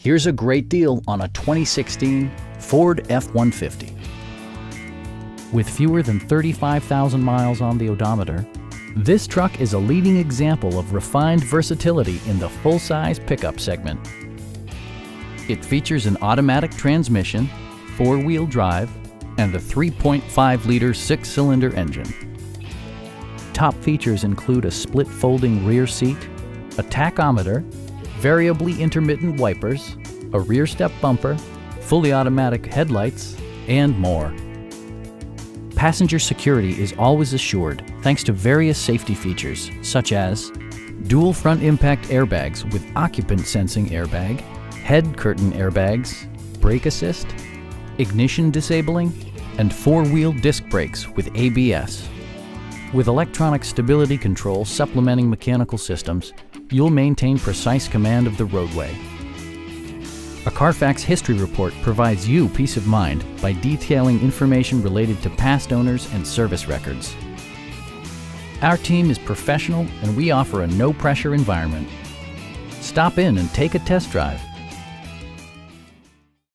Here's a great deal on a 2016 Ford F-150. With fewer than 35,000 miles on the odometer, this truck is a leading example of refined versatility in the full-size pickup segment. It features an automatic transmission, four-wheel drive, and the 3.5-liter six-cylinder engine. Top features include a split folding rear seat, a tachometer, variably intermittent wipers, a rear step bumper, fully automatic headlights, and more. Passenger security is always assured thanks to various safety features such as dual front impact airbags with occupant sensing airbag, head curtain airbags, brake assist, ignition disabling, and four-wheel disc brakes with ABS. With electronic stability control supplementing mechanical systems, you'll maintain precise command of the roadway. A Carfax history report provides you peace of mind by detailing information related to past owners and service records. Our team is professional and we offer a no-pressure environment. Stop in and take a test drive.